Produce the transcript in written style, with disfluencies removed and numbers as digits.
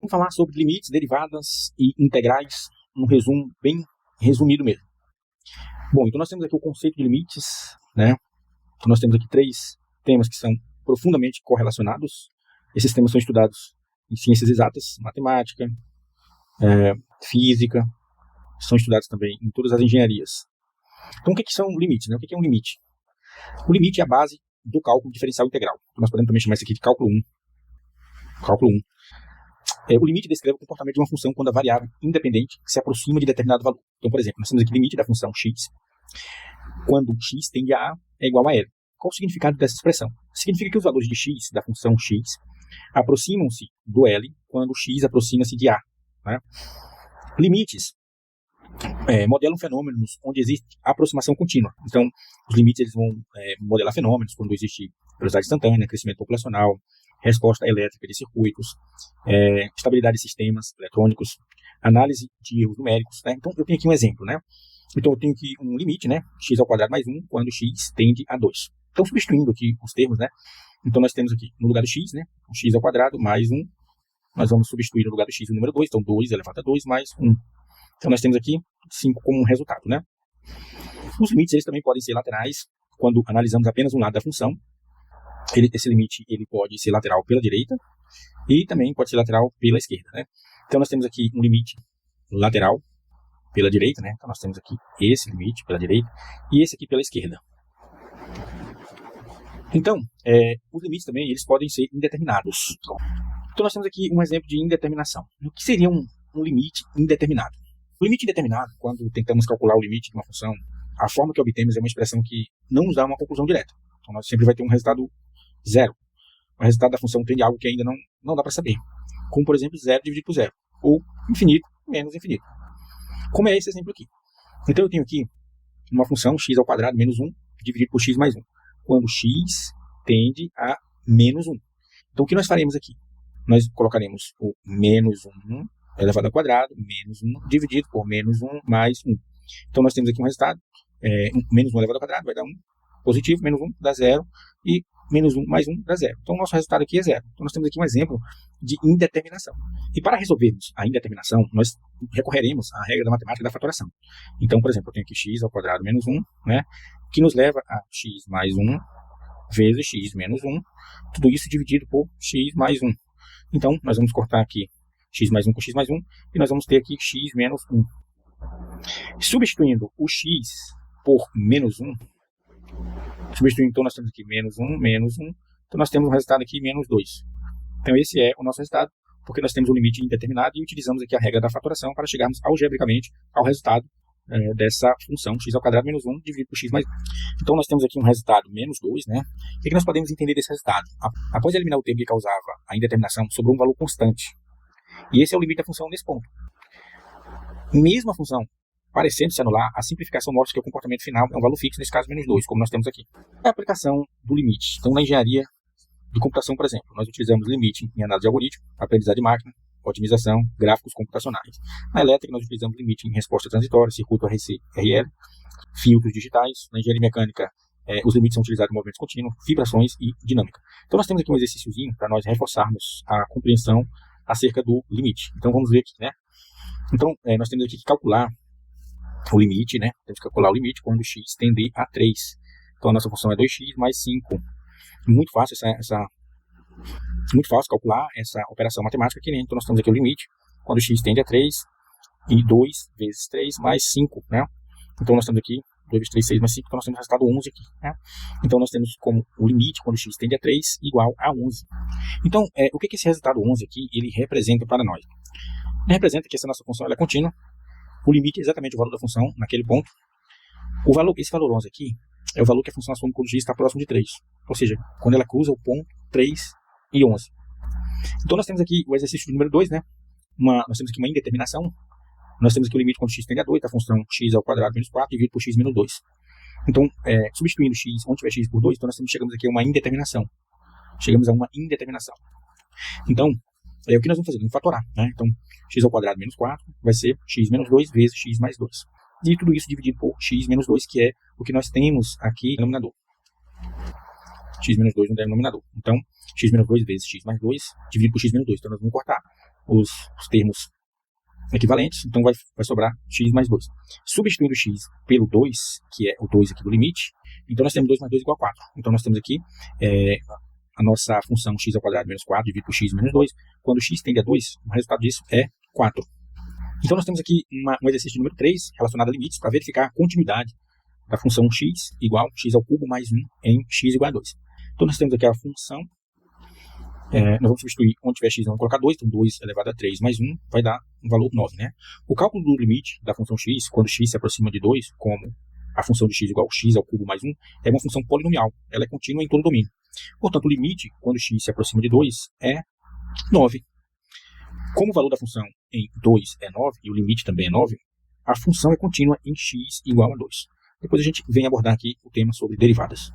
Vamos falar sobre limites, derivadas e integrais, um resumo bem resumido mesmo. Bom, então nós temos aqui o conceito de limites, né? Então nós temos aqui 3 temas que são profundamente correlacionados. Esses temas são estudados em ciências exatas, matemática, física, são estudados também em todas as engenharias. Então o que são limites, né? O que é um limite? O limite é a base do cálculo diferencial integral. Nós podemos também chamar isso aqui de cálculo 1. Cálculo 1. O limite descreve o comportamento de uma função quando a variável independente se aproxima de determinado valor. Então, por exemplo, nós temos aqui o limite da função x, quando x tende a A é igual a L. Qual o significado dessa expressão? Significa que os valores de x, da função x, aproximam-se do L quando x aproxima-se de A. Né? Limites modelam fenômenos onde existe aproximação contínua. Então, os limites eles vão modelar fenômenos quando existe velocidade instantânea, crescimento populacional, resposta elétrica de circuitos, estabilidade de sistemas eletrônicos, análise de erros numéricos. Né? Então, eu tenho aqui um exemplo. Né? Então, eu tenho aqui um limite, né? X ao quadrado mais 1, quando x tende a 2. Então, substituindo aqui os termos, né? Então, nós temos aqui, no lugar do x, né? O x ao quadrado mais 1, nós vamos substituir no lugar do x o número 2, então 2 elevado a 2 mais 1. Então, nós temos aqui 5 como um resultado, né? Os limites, eles também podem ser laterais, quando analisamos apenas um lado da função. Esse limite, ele pode ser lateral pela direita e também pode ser lateral pela esquerda, né? Então, nós temos aqui um limite lateral pela direita, né? Então, nós temos aqui esse limite pela direita e esse aqui pela esquerda. Então, os limites também, eles podem ser indeterminados. Então, nós temos aqui um exemplo de indeterminação. O que seria um limite indeterminado? O limite indeterminado, quando tentamos calcular o limite de uma função, a forma que obtemos é uma expressão que não nos dá uma conclusão direta. Então, nós sempre vai ter um resultado zero. O resultado da função tem algo que ainda não dá para saber. Como, por exemplo, 0 dividido por 0. Ou infinito menos infinito. Como é esse exemplo aqui? Então, eu tenho aqui uma função x ao quadrado menos 1 dividido por x mais 1. Quando x tende a menos 1. Então, o que nós faremos aqui? Nós colocaremos o menos 1 elevado ao quadrado, menos 1 dividido por menos 1 mais 1. Então, nós temos aqui um resultado, menos 1 elevado ao quadrado vai dar 1 positivo, menos 1 dá 0, e menos 1 mais 1 dá 0. Então, o nosso resultado aqui é 0. Então, nós temos aqui um exemplo de indeterminação. E para resolvermos a indeterminação, nós recorreremos à regra da matemática da fatoração. Então, por exemplo, eu tenho aqui x ao quadrado menos 1, né, que nos leva a x mais 1 vezes x menos 1, tudo isso dividido por x mais 1. Então, nós vamos cortar aqui x mais 1 com x mais 1, e nós vamos ter aqui x menos 1. Substituindo o x por menos 1, então nós temos aqui menos 1, menos 1, então nós temos um resultado aqui menos 2. Então esse é o nosso resultado, porque nós temos um limite indeterminado e utilizamos aqui a regra da fatoração para chegarmos algebricamente ao resultado dessa função x ao quadrado menos 1 dividido por x mais 1. Então nós temos aqui um resultado menos 2, né? O que nós podemos entender desse resultado? Após eliminar o termo que causava a indeterminação, sobrou um valor constante. E esse é o limite da função nesse ponto. Mesmo a função parecendo se anular, a simplificação mostra que o comportamento final é um valor fixo, nesse caso menos 2, como nós temos aqui. A aplicação do limite. Então, na engenharia de computação, por exemplo, nós utilizamos limite em análise de algoritmo, aprendizado de máquina, otimização, gráficos computacionais. Na elétrica, nós utilizamos limite em resposta transitória, circuito RC/RL, filtros digitais. Na engenharia mecânica, os limites são utilizados em movimentos contínuos, vibrações e dinâmica. Então, nós temos aqui um exercíciozinho para nós reforçarmos a compreensão acerca do limite. Então, vamos ver aqui, né? Então, nós temos aqui que calcular o limite, né? Temos que calcular o limite quando x tender a 3. Então, a nossa função é 2x mais 5. Muito fácil muito fácil calcular essa operação matemática aqui, né? Então, nós temos aqui o limite quando x tende a 3 e 2 vezes 3 mais 5, né? Então, nós temos aqui 2 vezes 3, 6 mais 5, então nós temos o resultado 11 aqui, né? Então, nós temos como o limite quando x tende a 3 igual a 11. Então, o que esse resultado 11 aqui, ele representa para nós? Ele representa que essa nossa função ela é contínua. O limite é exatamente o valor da função naquele ponto. Esse valor 11 aqui é o valor que a função assume quando x está próximo de 3. Ou seja, quando ela cruza o ponto 3 e 11. Então nós temos aqui o exercício número 2, né? Nós temos aqui uma indeterminação. Nós temos aqui o limite quando x tende a 2 da função x ao quadrado menos 4 dividido por x menos 2. Então, substituindo x, onde tiver x por 2, então nós chegamos aqui a uma indeterminação. Chegamos a uma indeterminação. Então, o que nós vamos fazer? Vamos fatorar, né? Então, x ao quadrado menos 4 vai ser x menos 2 vezes x mais 2. E tudo isso dividido por x menos 2, que é o que nós temos aqui no denominador. X menos 2 no denominador. Então, x menos 2 vezes x mais 2 dividido por x menos 2. Então, nós vamos cortar. os termos equivalentes, então vai sobrar x mais 2. Substituindo o x pelo 2, que é o 2 aqui do limite, então nós temos 2 mais 2 igual a 4. Então nós temos aqui a nossa função x ao quadrado menos 4 dividido por x menos 2. Quando x tende a 2, o resultado disso é 4. Então nós temos aqui um exercício número 3, relacionado a limites, para verificar a continuidade da função x igual a x ao cubo mais 1 em x igual a 2. Então nós temos aqui a função, nós vamos substituir onde tiver x, vamos colocar 2, então 2 elevado a 3 mais 1 vai dar um valor 9, né? O cálculo do limite da função x, quando x se aproxima de 2, como a função de x igual a x ao cubo mais 1, é uma função polinomial, ela é contínua em todo o domínio. Portanto, o limite, quando x se aproxima de 2, é 9. Como o valor da função em 2 é 9, e o limite também é 9, a função é contínua em x igual a 2. Depois a gente vem abordar aqui o tema sobre derivadas.